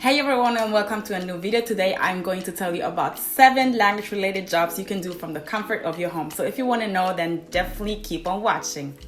Hey everyone and welcome to a new video. Today I'm going to tell you about 7 language related jobs you can do from the comfort of your home. So if you want to know, then definitely keep on watching.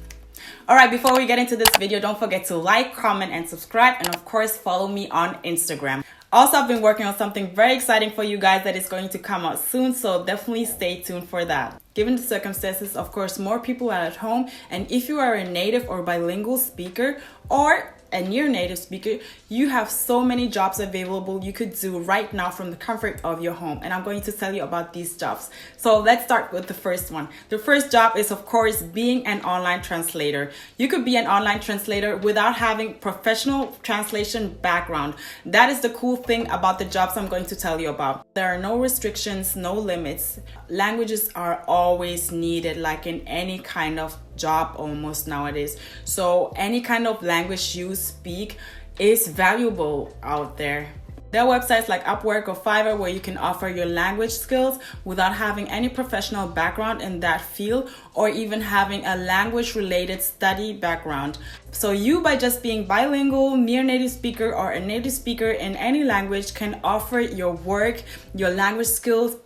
Alright, before we get into this video, don't forget to like, comment and subscribe, and of course follow me on Instagram. Also, I've been working on something very exciting for you guys that is going to come out soon, so definitely stay tuned for that. Given the circumstances, of course, more people are at home, and if you are a native or bilingual speaker or a near native speaker, you have so many jobs available you could do right now from the comfort of your home, and I'm going to tell you about these jobs. So let's start with the first one. The first job is, of course, being an online translator. You could be an online translator without having professional translation background. That is the cool thing about the jobs I'm going to tell you about. There are no restrictions, no limits. Languages are always needed, like in any kind of job almost nowadays. So any kind of language you speak is valuable out there. There are websites like Upwork or Fiverr where you can offer your language skills without having any professional background in that field or even having a language related study background. So you, by just being bilingual, near native speaker or a native speaker in any language, can offer your work, your language skills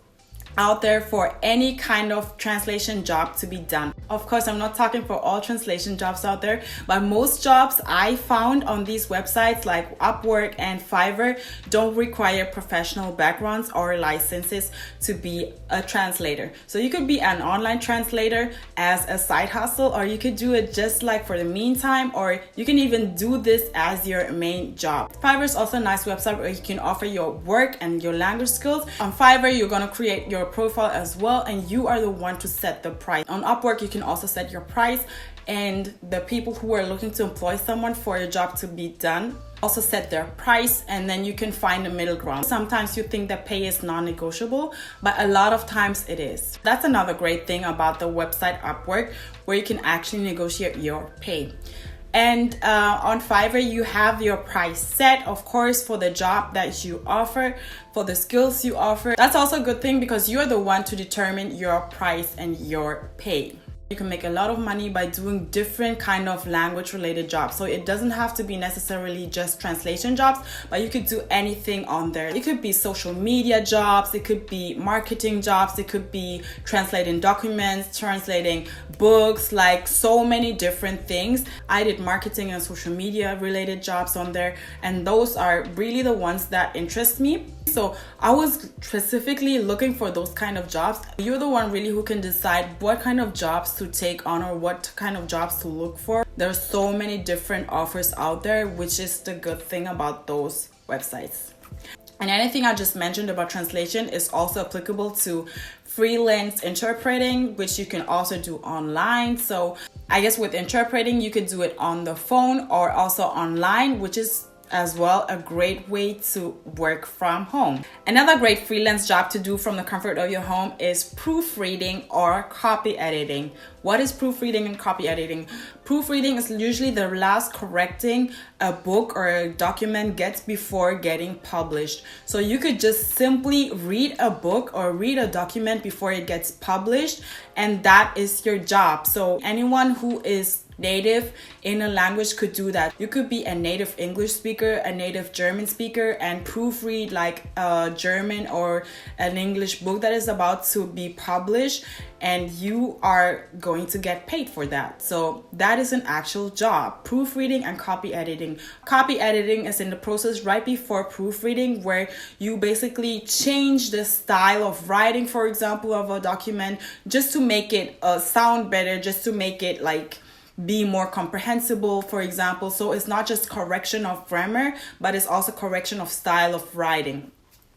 out there for any kind of translation job to be done. Of course, I'm not talking for all translation jobs out there, but most jobs I found on these websites like Upwork and Fiverr don't require professional backgrounds or licenses to be a translator. So you could be an online translator as a side hustle, or you could do it just like for the meantime, or you can even do this as your main job. Fiverr is also a nice website where you can offer your work and your language skills. On Fiverr, you're going to create your profile as well, and you are the one to set the price. On Upwork, you can also set your price, and the people who are looking to employ someone for a job to be done also set their price, and then you can find a middle ground. Sometimes you think that pay is non-negotiable, but a lot of times it is. That's another great thing about the website Upwork, where you can actually negotiate your pay. And on Fiverr, you have your price set, of course, for the job that you offer, for the skills you offer. That's also a good thing because you're the one to determine your price and your pay. You can make a lot of money by doing different kind of language related jobs. So it doesn't have to be necessarily just translation jobs, but you could do anything on there. It could be social media jobs, it could be marketing jobs, it could be translating documents, translating books, like so many different things. I did marketing and social media related jobs on there, and those are really the ones that interest me. So I was specifically looking for those kind of jobs. You're the one really who can decide what kind of jobs to take on or what kind of jobs to look for. There's so many different offers out there, which is the good thing about those websites. And anything I just mentioned about translation is also applicable to freelance interpreting, which you can also do online. So I guess with interpreting, you could do it on the phone or also online, which is as well a great way to work from home. Another great freelance job to do from the comfort of your home is proofreading or copy editing. What is proofreading and copy editing? Proofreading is usually the last correcting a book or a document gets before getting published. So you could just simply read a book or read a document before it gets published, and that is your job. So anyone who is native in a language could do that. You could be a native English speaker, a native German speaker, and proofread like a German or an English book that is about to be published, and you are going to get paid for that. So that is an actual job, proofreading and copy editing. Copy editing is in the process right before proofreading, where you basically change the style of writing, for example, of a document, just to make it sound better, just to make it like be more comprehensible, for example. So it's not just correction of grammar, but it's also correction of style of writing.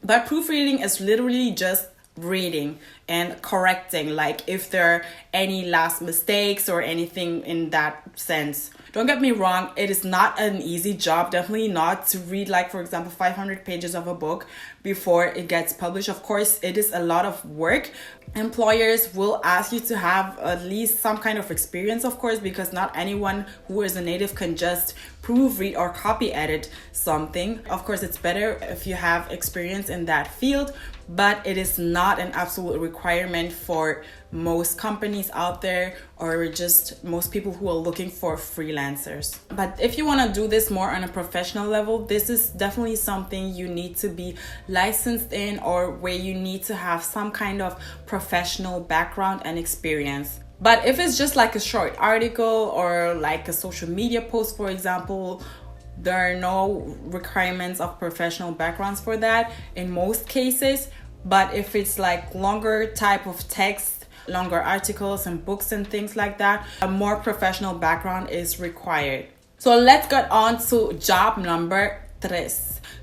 But proofreading is literally just reading and correcting, like if there are any last mistakes or anything in that sense. Don't get me wrong, it is not an easy job, definitely not to read, like for example 500 pages of a book before it gets published. Of course, it is a lot of work. Employers will ask you to have at least some kind of experience, of course, because not anyone who is a native can just proofread or copy edit something. Of course, it's better if you have experience in that field, but it is not an absolute requirement requirement for most companies out there, or just most people who are looking for freelancers. But if you want to do this more on a professional level, this is definitely something you need to be licensed in, or where you need to have some kind of professional background and experience. But if it's just like a short article or like a social media post, for example, there are no requirements of professional backgrounds for that in most cases. But if it's like longer type of text, longer articles and books and things like that, a more professional background is required. So let's get on to job number 3.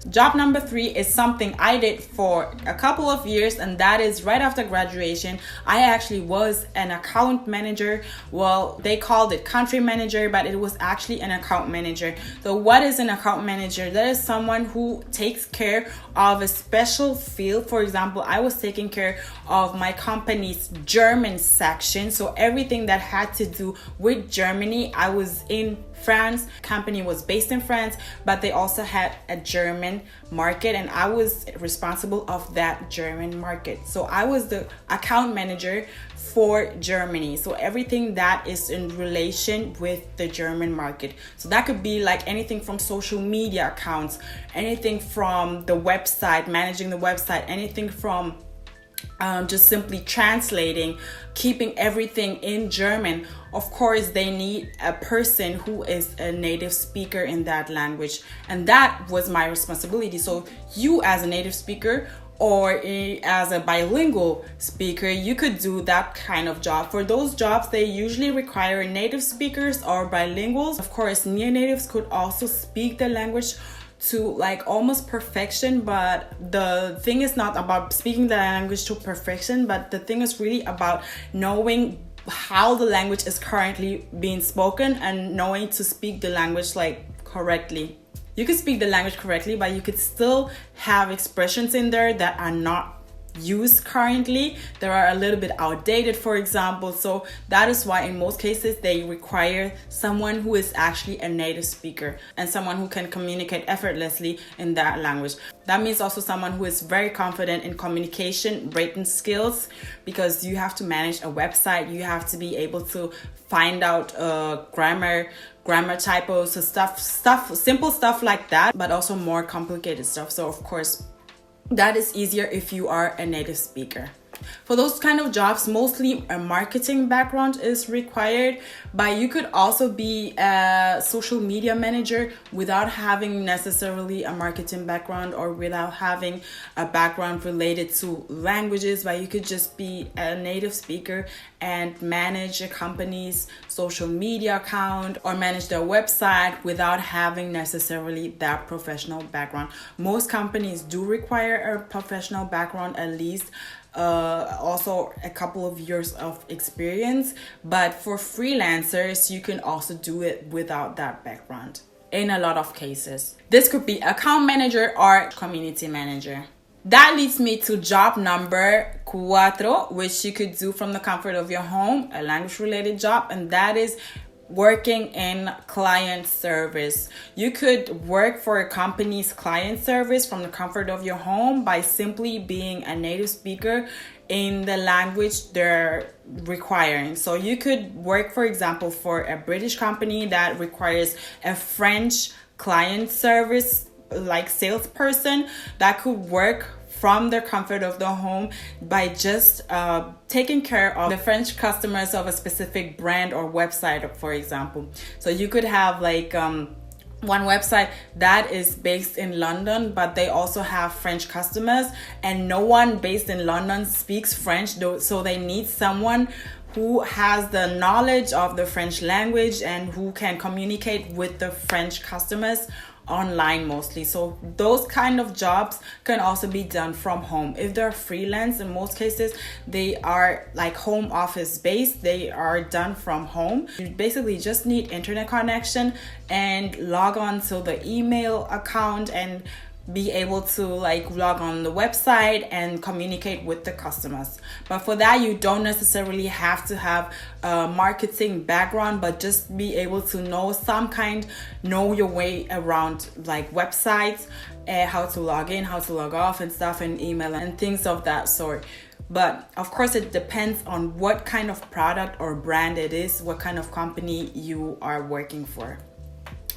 Job number 3 is something I did for a couple of years, and that is right after graduation. I actually was an account manager. Well, they called it country manager, but it was actually an account manager. So what is an account manager? That is someone who takes care of a special field. For example, I was taking care of my company's German section. So everything that had to do with Germany. I was in France. Company was based in France, but they also had a German market, and I was responsible of that German market. So I was the account manager for Germany. So everything that is in relation with the German market. So that could be like anything from social media accounts, anything from the website, managing the website, anything from just simply translating, keeping everything in German. Of course, they need a person who is a native speaker in that language, and that was my responsibility. So you as a native speaker or as a bilingual speaker, you could do that kind of job. For those jobs, they usually require native speakers or bilinguals. Of course, near natives could also speak the language to like almost perfection, but the thing is not about speaking the language to perfection, but the thing is really about knowing how the language is currently being spoken and knowing to speak the language like correctly. You could speak the language correctly, but you could still have expressions in there that are not used currently. They are a little bit outdated, for example. So that is why in most cases they require someone who is actually a native speaker and someone who can communicate effortlessly in that language. That means also someone who is very confident in communication, written skills, because you have to manage a website. You have to be able to find out grammar typos, so simple stuff like that, but also more complicated stuff. So of course, that is easier if you are a native speaker. For those kind of jobs, mostly a marketing background is required, but you could also be a social media manager without having necessarily a marketing background or without having a background related to languages, but you could just be a native speaker and manage a company's social media account or manage their website without having necessarily that professional background. Most companies do require a professional background, at least also a couple of years of experience, but for freelancers you can also do it without that background in a lot of cases. This could be account manager or community manager. That leads me to job number 4, which you could do from the comfort of your home, a language related job, and that is working in client service. You could work for a company's client service from the comfort of your home by simply being a native speaker in the language they're requiring. So you could work, for example, for a British company that requires a French client service, like salesperson, that could work from the comfort of the home by just taking care of the French customers of a specific brand or website, for example. So you could have like one website that is based in London, but they also have French customers, and no one based in London speaks French, so they need someone who has the knowledge of the French language and who can communicate with the French customers online mostly. So those kind of jobs can also be done from home. If they're freelance, in most cases they are like home office based, they are done from home. You basically just need internet connection and log on to the email account and be able to like log on the website and communicate with the customers. But for that, you don't necessarily have to have a marketing background, but just be able to know your way around like websites, how to log in, how to log off and stuff, and email and things of that sort. but of course it depends on what kind of product or brand it is, what kind of company you are working for.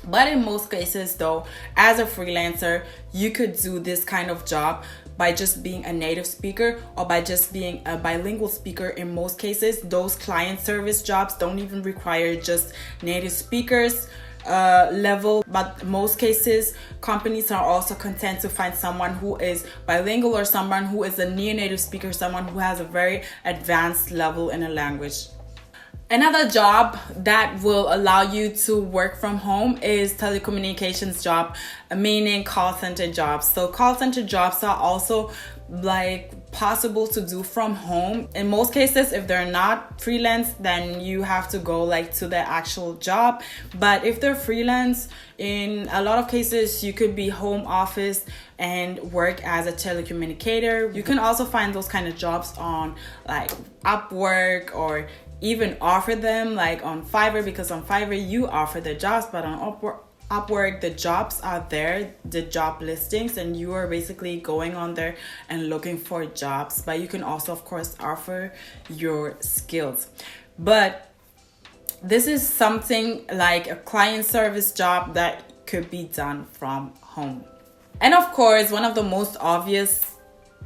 But in most cases though, as a freelancer, you could do this kind of job by just being a native speaker or by just being a bilingual speaker. In most cases, those client service jobs don't even require just native speakers level, but in most cases companies are also content to find someone who is bilingual or someone who is a near native speaker, someone who has a very advanced level in a language. Another job that will allow you to work from home is telecommunications job, meaning call center jobs. So call center jobs are also like possible to do from home. In most cases, if they're not freelance, then you have to go like to the actual job. But if they're freelance, in a lot of cases, you could be home office and work as a telecommunicator. You can also find those kind of jobs on like Upwork or even offer them like on Fiverr, because on Fiverr you offer the jobs, but on Upwork the jobs are there, the job listings, and you are basically going on there and looking for jobs. But you can also of course offer your skills. But this is something like a client service job that could be done from home. And of course, one of the most obvious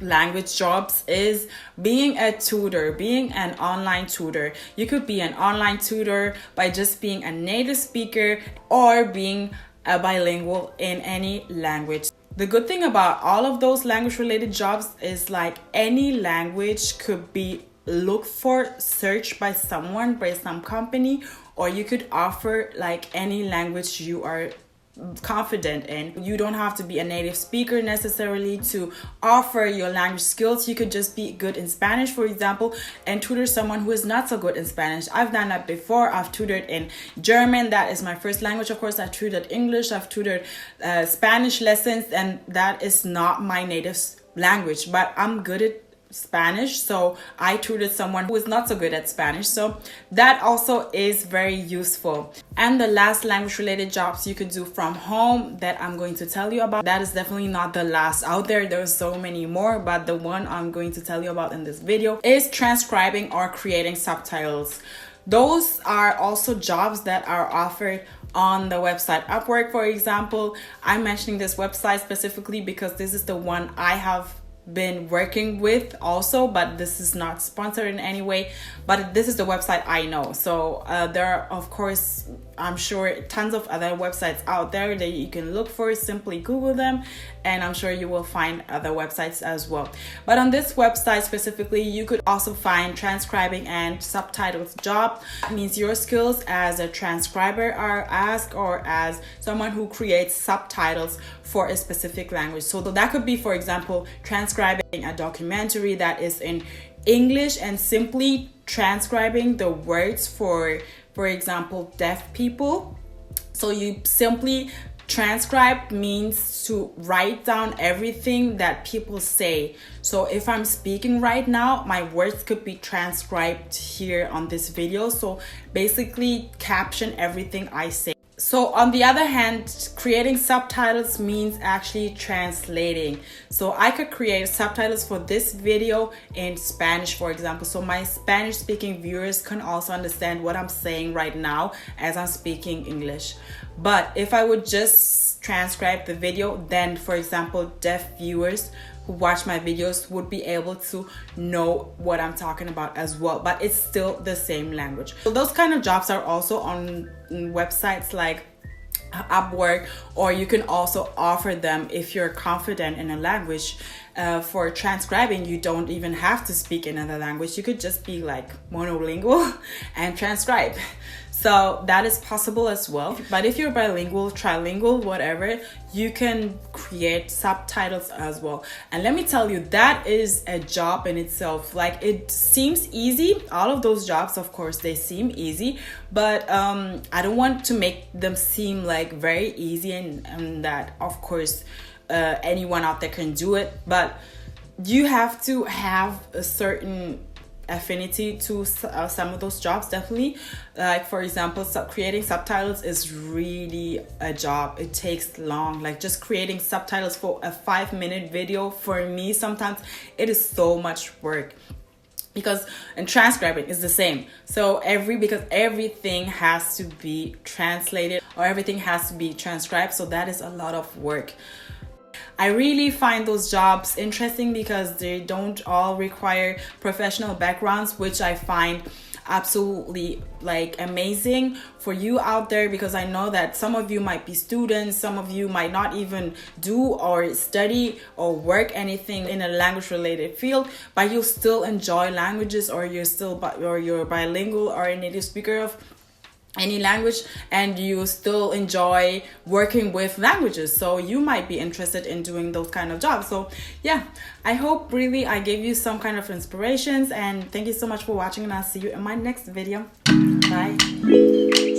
language jobs is being a tutor, being an online tutor. You could be an online tutor by just being a native speaker or being a bilingual in any language. The good thing about all of those language related jobs is like any language could be looked for, searched by someone, by some company, or you could offer like any language you are confident in. You don't have to be a native speaker necessarily to offer your language skills. You could just be good in Spanish, for example, and tutor someone who is not so good in Spanish. I've done that before. I've tutored in German, that is my first language. Of course, I've tutored English, I've tutored Spanish lessons, and that is not my native language, but I'm good at Spanish, so I tutored someone who is not so good at Spanish, so that also is very useful. And the last language related jobs you could do from home that I'm going to tell you about, that is definitely not the last out there. There's so many more, but the one I'm going to tell you about in this video is transcribing or creating subtitles. Those are also jobs that are offered on the website Upwork, for example. I'm mentioning this website specifically because this is the one I have been working with also, but this is not sponsored in any way, but this is the website I know. So there are, of course, I'm sure tons of other websites out there that you can look for. Simply Google them and I'm sure you will find other websites as well. But on this website specifically, you could also find transcribing and subtitles job. It means your skills as a transcriber are asked, or as someone who creates subtitles for a specific language. So that could be, for example, transcribing a documentary that is in English and simply transcribing the words for example, deaf people. So you simply transcribe means to write down everything that people say. So if I'm speaking right now, my words could be transcribed here on this video. So basically caption everything I say. So on the other hand, creating subtitles means actually translating. So I could create subtitles for this video in Spanish, for example, so my Spanish speaking viewers can also understand what I'm saying right now as I'm speaking English. But if I would just transcribe the video, then for example, deaf viewers who watch my videos would be able to know what I'm talking about as well, but it's still the same language. So those kind of jobs are also on websites like Upwork, or you can also offer them if you're confident in a language. For transcribing, you don't even have to speak another language. You could just be like monolingual and transcribe. So that is possible as well. But if you're bilingual, trilingual, whatever, you can create subtitles as well. And let me tell you, that is a job in itself. Like, it seems easy. All of those jobs, of course, they seem easy, but I don't want to make them seem like very easy and that, of course, anyone out there can do it. But you have to have a certain affinity to some of those jobs, definitely. Like, for example, creating subtitles is really a job. It takes long. Like, just creating subtitles for a 5-minute video, for me sometimes it is so much work. because in transcribing is the same. So because everything has to be translated or everything has to be transcribed, so that is a lot of work. I really find those jobs interesting because they don't all require professional backgrounds, which I find absolutely like amazing for you out there, because I know that some of you might be students, some of you might not even do or study or work anything in a language related field, but you still enjoy languages, or you're bilingual or a native speaker of any language, and you still enjoy working with languages, so you might be interested in doing those kind of jobs. So yeah, I hope really I gave you some kind of inspirations, and thank you so much for watching, and I'll see you in my next video. Bye.